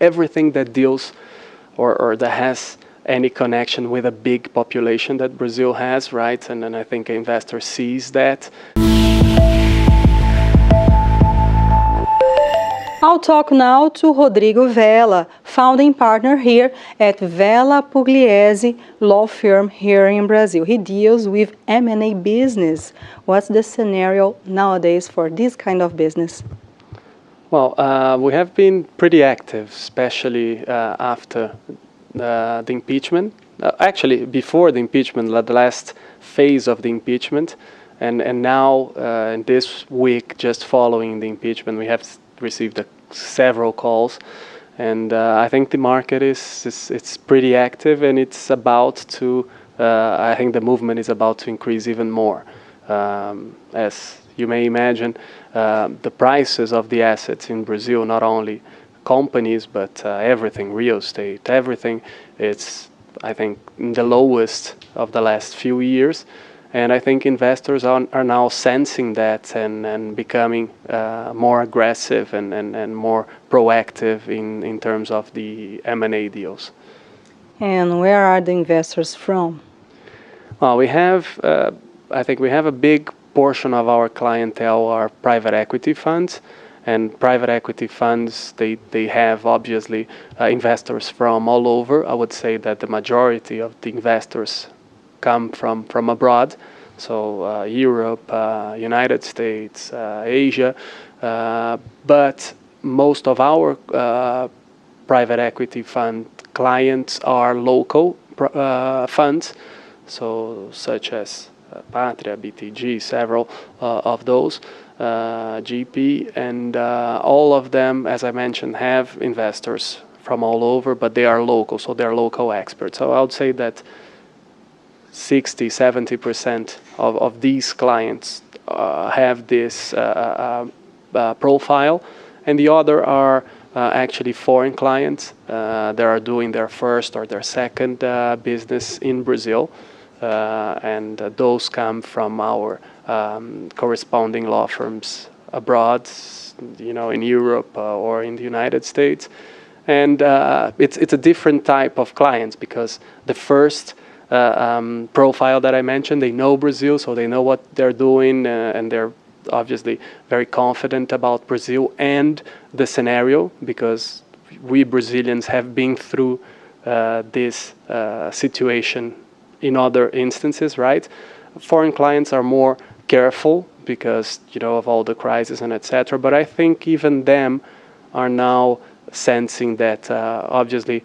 everything that deals or that has any connection with a big population that Brazil has, right? And I think an investor sees that. I'll talk now to Rodrigo Vella, founding partner here at Vella Pugliese law firm here in Brazil. He deals with M&A business. What's the scenario nowadays for this kind of business? Well, we have been pretty active, especially after the impeachment. Actually, before the impeachment, the last phase of the impeachment, and now in this week, just following the impeachment, we have received several calls, and I think the market it's pretty active, and it's about to. I think the movement is about to increase even more, as you may imagine. The prices of the assets in Brazil, not only companies, but everything, real estate, everything, it's, I think, the lowest of the last few years. And I think investors are now sensing that and becoming more aggressive and more proactive in terms of the M&A deals. And where are the investors from? Well, we have, I think we have a big portion of our clientele are private equity funds, and private equity funds, they have obviously investors from all over. I would say that the majority of the investors come from abroad, so Europe, United States, Asia, but most of our private equity fund clients are local funds, so such as Patria, BTG, several of those, GP, and all of them, as I mentioned, have investors from all over, but they are local, so they're local experts. So I would say that 60-70% of these clients have this profile, and the other are actually foreign clients that are doing their first or their second business in Brazil. And those come from our corresponding law firms abroad, in Europe or in the United States. And it's a different type of clients, because the first profile that I mentioned, they know Brazil, so they know what they're doing, and they're obviously very confident about Brazil and the scenario, because we Brazilians have been through this situation in other instances, right? Foreign clients are more careful because, of all the crisis and etc. But I think even them are now sensing that obviously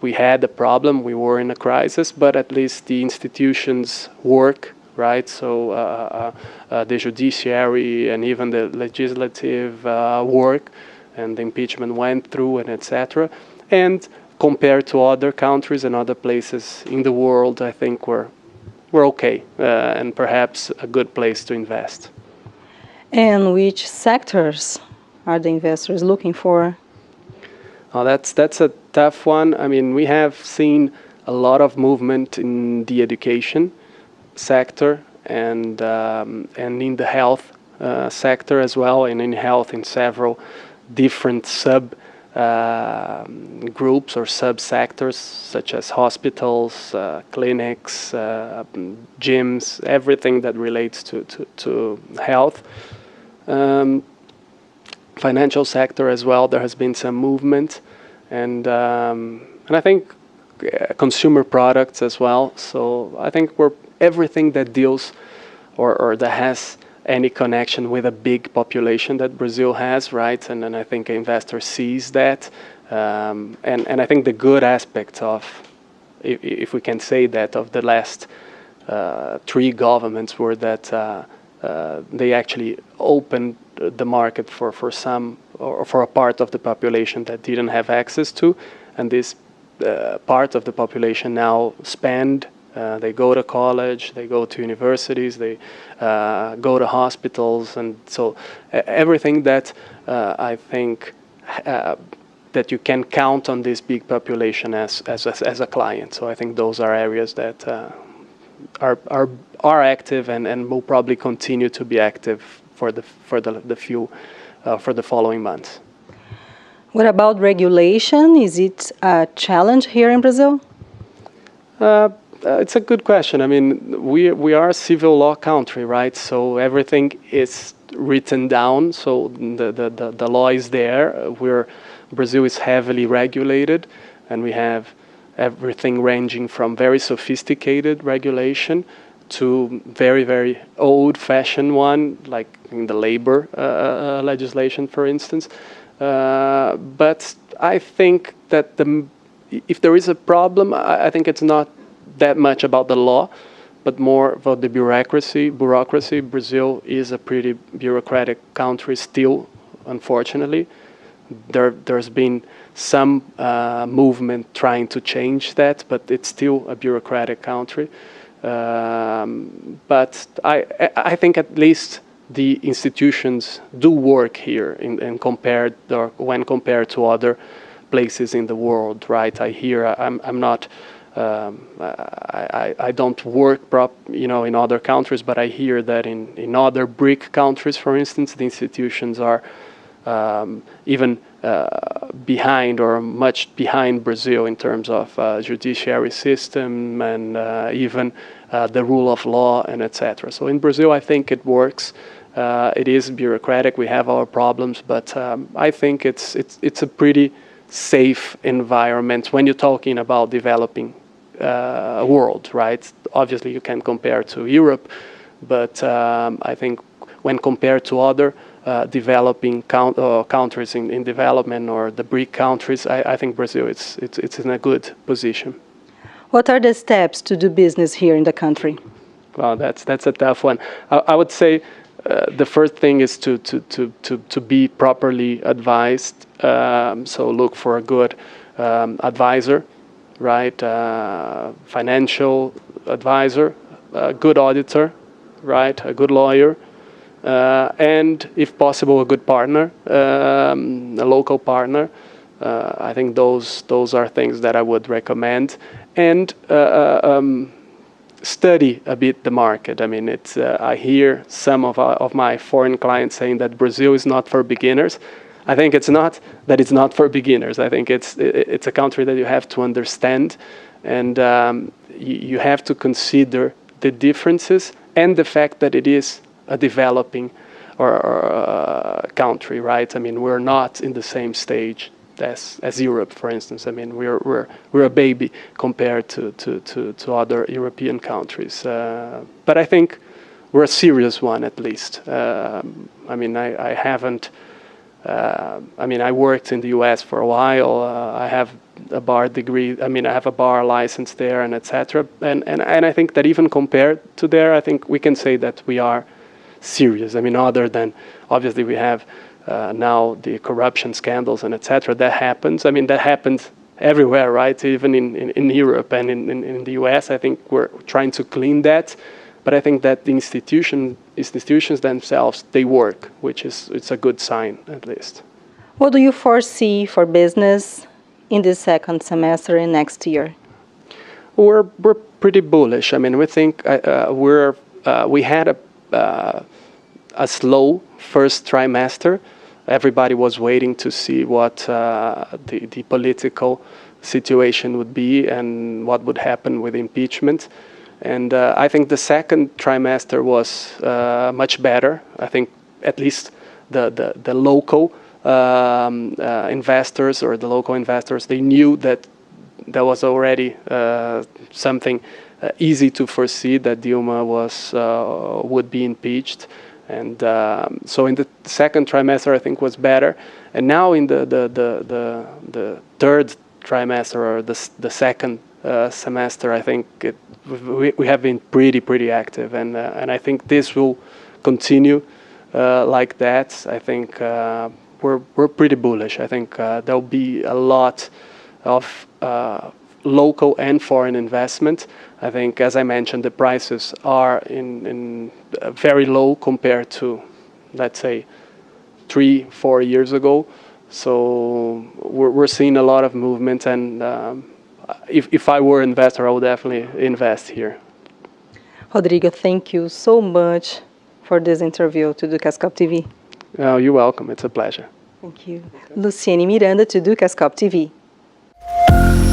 we had a problem, we were in a crisis, but at least the institutions work, right? So the judiciary and even the legislative work, and the impeachment went through and etc. And compared to other countries and other places in the world, I think we're okay, and perhaps a good place to invest. And which sectors are the investors looking for? Oh, that's a tough one. I mean, we have seen a lot of movement in the education sector and in the health sector as well, and in health in several different groups or subsectors, such as hospitals, clinics, gyms, everything that relates to health. Financial sector as well, there has been some movement, and I think consumer products as well. So I think everything that deals or that has any connection with a big population that Brazil has, right? And I think an investor sees that. And I think the good aspect of, if we can say that, of the last 3 governments were that they actually opened the market for some, or for a part of the population that didn't have access to. And this part of the population now spend. They go to college, they go to universities, they go to hospitals, and so everything that I think that you can count on this big population as a client. So I think those are areas that are active and will probably continue to be active for the following months. What about regulation? Is it a challenge here in Brazil? It's a good question. I mean, we are a civil law country, right? So everything is written down. So the law is there. Brazil is heavily regulated, and we have everything ranging from very sophisticated regulation to very, very old-fashioned one, like in the labor legislation, for instance. But I think that if there is a problem, I think it's not that much about the law, but more about the bureaucracy. Brazil is a pretty bureaucratic country still, unfortunately. There's been some movement trying to change that, but it's still a bureaucratic country. But I think at least the institutions do work here when compared to other places in the world, right? I'm not. I don't work in other countries, but I hear that in other BRIC countries, for instance, the institutions are even behind or much behind Brazil in terms of judiciary system and even the rule of law and etc. So in Brazil, I think it works. It is bureaucratic. We have our problems, but I think it's a pretty safe environment when you're talking about developing world, right? Obviously, you can compare to Europe, but I think when compared to other developing countries in development or the BRIC countries, I think Brazil it's in a good position. What are the steps to do business here in the country? Well, that's a tough one. I would say the first thing is to be properly advised. So look for a good advisor, right? Financial advisor, a good auditor, right? A good lawyer, and if possible, a good partner, a local partner. I think those are things that I would recommend, and study a bit the market. I mean, I hear some of my foreign clients saying that Brazil is not for beginners. I think it's not that it's not for beginners. I think it's a country that you have to understand, and you have to consider the differences and the fact that it is a developing country, right? I mean, we're not in the same stage as Europe, for instance. I mean, we're a baby compared to other European countries. But I think we're a serious one, at least. I mean, I haven't. I mean, I worked in the U.S. for a while. I have a bar degree. I mean, I have a bar license there, and etc. And I think that even compared to there, I think we can say that we are serious. I mean, other than obviously we have now the corruption scandals and etc. That happens. I mean, that happens everywhere, right? Even in Europe and in the U.S. I think we're trying to clean that. But I think that the institutions themselves, they work, it's a good sign, at least. What do you foresee for business in the second semester and next year? We're pretty bullish. I mean, we think we had a slow first trimester. Everybody was waiting to see what the political situation would be and what would happen with impeachment. And I think the second trimester was much better. I think at least the local investors or the local investors, they knew that there was already something easy to foresee, that Dilma would be impeached. And so in the second trimester, I think was better. And now in the third trimester or the second semester, I think we have been pretty active, and I think this will continue like that. I think we're pretty bullish. I think there'll be a lot of local and foreign investment. I think, as I mentioned, the prices are in very low compared to, let's say, 3-4 years ago. So we're seeing a lot of movement, and if I were an investor, I would definitely invest here. Rodrigo, thank you so much for this interview to Dukascopy TV. Oh, you're welcome. It's a pleasure. Thank you. Luciene Miranda to Dukascopy TV.